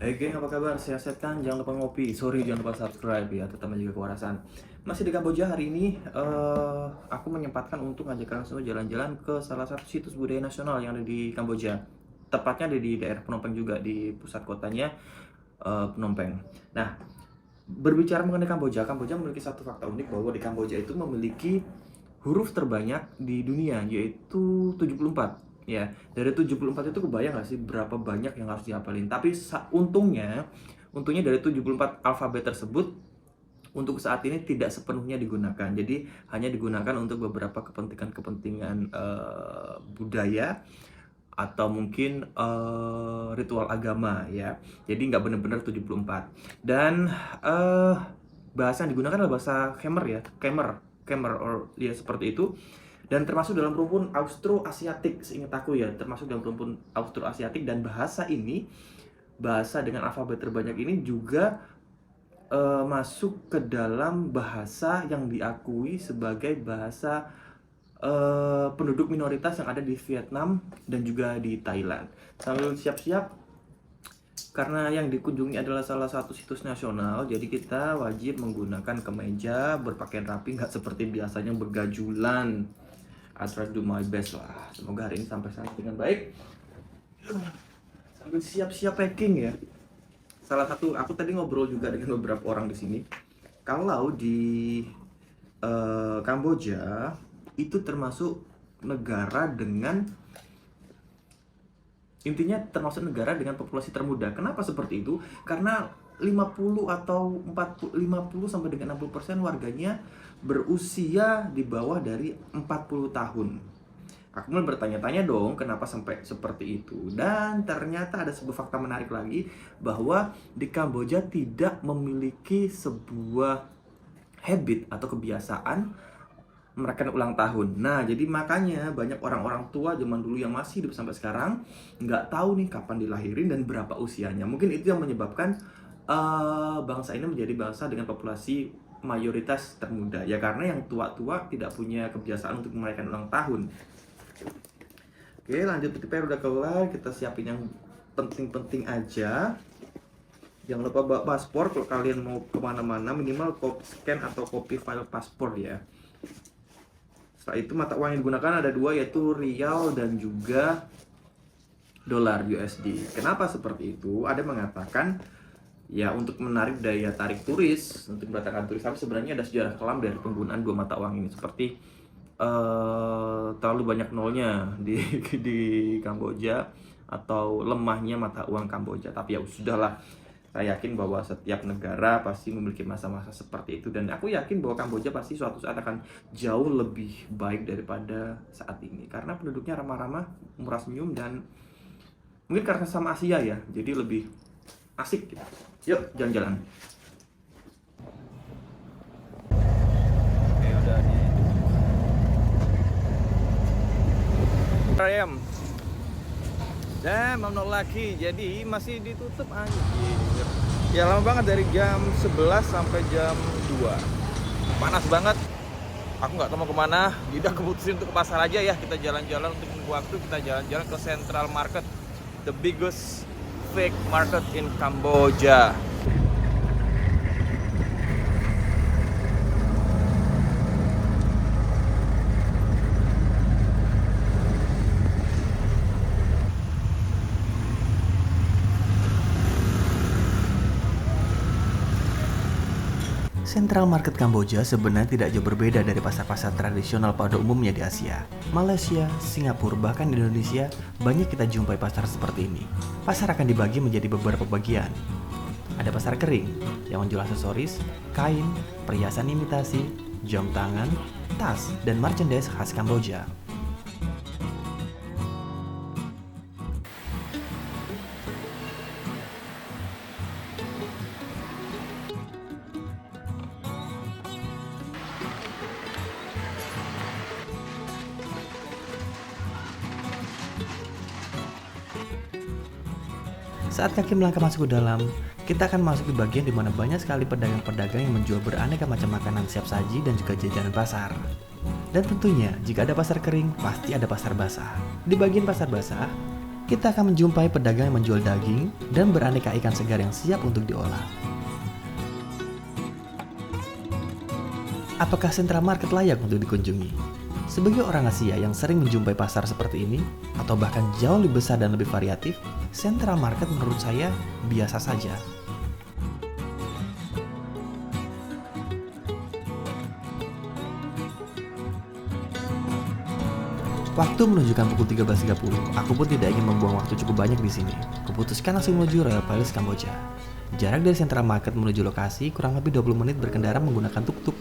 Hey geng, apa kabar? Sehat-sehat kan? Jangan lupa ngopi. Sorry, jangan lupa subscribe ya. Tetap menjaga kewarasan. Masih di Kamboja hari ini, aku menyempatkan untuk ngajak kalian semua jalan-jalan ke salah satu situs budaya nasional yang ada di Kamboja. Tepatnya ada di daerah Phnom Penh juga, di pusat kotanya Phnom Penh. Nah, berbicara mengenai Kamboja, Kamboja memiliki satu fakta unik bahwa di Kamboja itu memiliki huruf terbanyak di dunia, yaitu 74. Ya, dari 74 itu kebayang nggak sih berapa banyak yang harus dihafalin. Tapi untungnya dari 74 alfabet tersebut untuk saat ini tidak sepenuhnya digunakan. Jadi hanya digunakan untuk beberapa kepentingan-kepentingan budaya atau mungkin ritual agama ya. Jadi nggak benar-benar 74. Dan bahasa yang digunakan adalah bahasa Khmer ya, Khmer or ya seperti itu. Dan termasuk dalam rumpun Austroasiatik, seingat aku ya, termasuk dalam rumpun Austroasiatik. Dan bahasa dengan alfabet terbanyak ini juga masuk ke dalam bahasa yang diakui sebagai bahasa penduduk minoritas yang ada di Vietnam dan juga di Thailand. Sambil siap-siap, karena yang dikunjungi adalah salah satu situs nasional, jadi kita wajib menggunakan kemeja, berpakaian rapi, nggak seperti biasanya bergajulan. I try to do my best lah. Semoga hari ini sampai sana dengan baik. Sambil siap-siap packing ya. Salah satu, aku tadi ngobrol juga dengan beberapa orang di sini. Kalau di Kamboja itu termasuk negara dengan intinya termasuk negara dengan populasi termuda. Kenapa seperti itu? Karena 50 atau 40, 50 sampai dengan 60% warganya berusia di bawah dari 40 tahun. Aku mulai bertanya-tanya dong, kenapa sampai seperti itu? Dan ternyata ada sebuah fakta menarik lagi, bahwa di Kamboja tidak memiliki sebuah habit atau kebiasaan merayakan ulang tahun. Nah, jadi makanya banyak orang-orang tua zaman dulu yang masih hidup sampai sekarang nggak tahu nih kapan dilahirin dan berapa usianya. Mungkin itu yang menyebabkan bangsa ini menjadi bangsa dengan populasi mayoritas termuda. Ya karena yang tua-tua tidak punya kebiasaan untuk merayakan ulang tahun. Oke, lanjut, PTPR udah kelar, kita siapin yang penting-penting aja. Jangan lupa bawa paspor kalau kalian mau kemana-mana, minimal copy scan atau copy file paspor ya. Setelah itu mata uang yang digunakan ada dua, yaitu rial dan juga dolar USD. Kenapa seperti itu? Ada mengatakan ya untuk menarik daya tarik turis, untuk mendatangkan turis. Tapi sebenarnya ada sejarah kelam dari penggunaan dua mata uang ini, seperti terlalu banyak nolnya di di Kamboja atau lemahnya mata uang Kamboja. Tapi ya sudahlah, saya yakin bahwa setiap negara pasti memiliki masa-masa seperti itu, dan aku yakin bahwa Kamboja pasti suatu saat akan jauh lebih baik daripada saat ini karena penduduknya ramah-ramah, murah senyum, dan mungkin karena sama Asia ya, jadi lebih asik gitu. Yuk jalan-jalan. Oke, udah di ayam. Dan mau lagi, jadi masih ditutup anjir. Ya lama banget, dari jam 11 sampai jam 2. Panas banget. Aku nggak tahu mau kemana. Udah keputusin untuk ke pasar aja ya. Kita jalan-jalan untuk menunggu waktu. Kita jalan-jalan ke Central Market, the biggest fake market in Kamboja. Central Market Kamboja sebenarnya tidak jauh berbeda dari pasar-pasar tradisional pada umumnya di Asia. Malaysia, Singapura, bahkan Indonesia, banyak kita jumpai pasar seperti ini. Pasar akan dibagi menjadi beberapa bagian. Ada pasar kering yang menjual aksesoris, kain, perhiasan imitasi, jam tangan, tas, dan merchandise khas Kamboja. Saat kaki melangkah masuk ke dalam, kita akan masuk di bagian di mana banyak sekali pedagang-pedagang yang menjual beraneka macam makanan siap saji dan juga jajanan pasar. Dan tentunya, jika ada pasar kering, pasti ada pasar basah. Di bagian pasar basah, Kita akan menjumpai pedagang yang menjual daging dan beraneka ikan segar yang siap untuk diolah. Apakah Central Market layak untuk dikunjungi? Sebagai orang Asia yang sering menjumpai pasar seperti ini, atau bahkan jauh lebih besar dan lebih variatif, Central Market menurut saya biasa saja. Waktu menunjukkan pukul 13.30, aku pun tidak ingin membuang waktu cukup banyak di sini. Kuputuskan langsung menuju Royal Palace Kamboja. Jarak dari Central Market menuju lokasi kurang lebih 20 menit berkendara menggunakan tuk-tuk.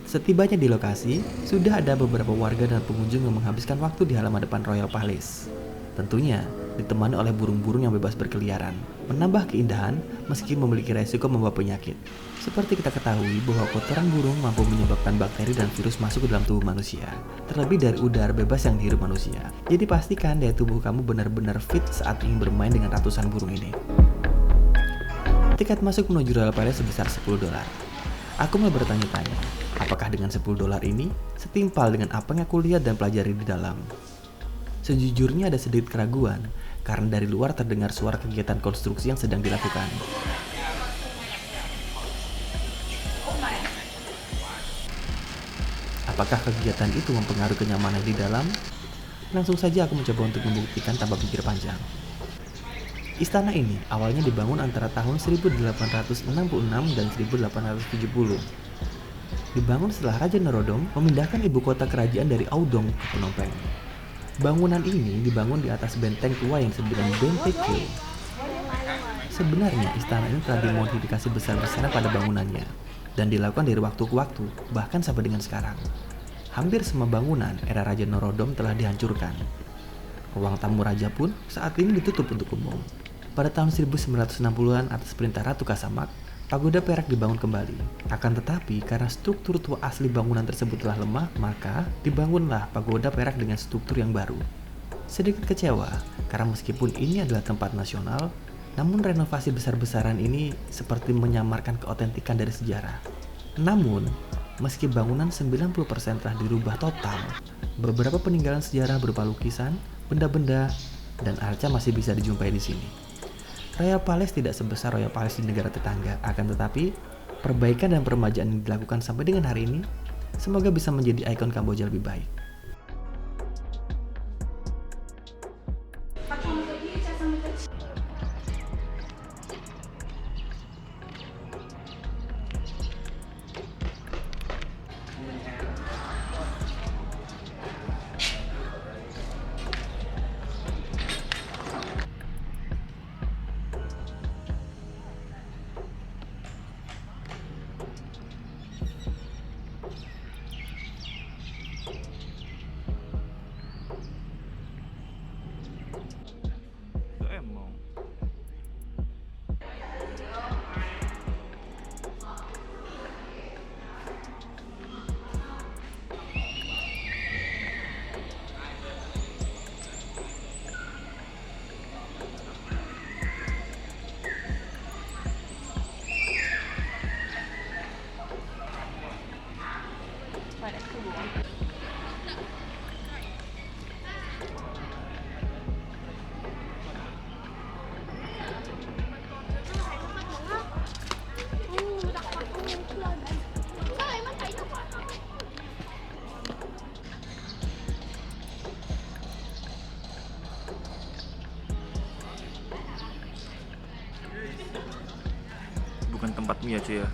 Setibanya di lokasi, sudah ada beberapa warga dan pengunjung yang menghabiskan waktu di halaman depan Royal Palace. Tentunya, ditemani oleh burung-burung yang bebas berkeliaran, menambah keindahan meski memiliki resiko membawa penyakit. Seperti kita ketahui bahwa kotoran burung mampu menyebabkan bakteri dan virus masuk ke dalam tubuh manusia, terlebih dari udara bebas yang dihirup manusia. Jadi pastikan daya tubuh kamu benar-benar fit saat ingin bermain dengan ratusan burung ini. Tiket masuk menuju Royal Palace sebesar $10. Aku mulai bertanya-tanya, apakah dengan $10 ini setimpal dengan apa yang aku lihat dan pelajari di dalam? Sejujurnya ada sedikit keraguan, karena dari luar terdengar suara kegiatan konstruksi yang sedang dilakukan. Apakah kegiatan itu mempengaruhi kenyamanan di dalam? Langsung saja aku mencoba untuk membuktikan tanpa pikir panjang. Istana ini awalnya dibangun antara tahun 1866 dan 1870. Dibangun setelah Raja Norodom memindahkan ibu kota kerajaan dari Audong ke Phnom Penh. Bangunan ini dibangun di atas benteng tua yang disebut dengan Benteng Keo. Sebenarnya istana ini telah dimodifikasi besar-besaran pada bangunannya dan dilakukan dari waktu ke waktu, bahkan sampai dengan sekarang. Hampir semua bangunan era Raja Norodom telah dihancurkan. Ruang tamu raja pun saat ini ditutup untuk umum. Pada tahun 1960-an atas perintah Ratu Kasamak, pagoda perak dibangun kembali. Akan tetapi, karena struktur tua asli bangunan tersebut telah lemah, maka dibangunlah pagoda perak dengan struktur yang baru. Sedikit kecewa, karena meskipun ini adalah tempat nasional, namun renovasi besar-besaran ini seperti menyamarkan keotentikan dari sejarah. Namun, meski bangunan 90% telah dirubah total, beberapa peninggalan sejarah berupa lukisan, benda-benda, dan arca masih bisa dijumpai di sini. Royal Palace tidak sebesar Royal Palace di negara tetangga, akan tetapi perbaikan dan peremajaan yang dilakukan sampai dengan hari ini semoga bisa menjadi ikon Kamboja lebih baik. Bukan tempatmu ya cuy ya.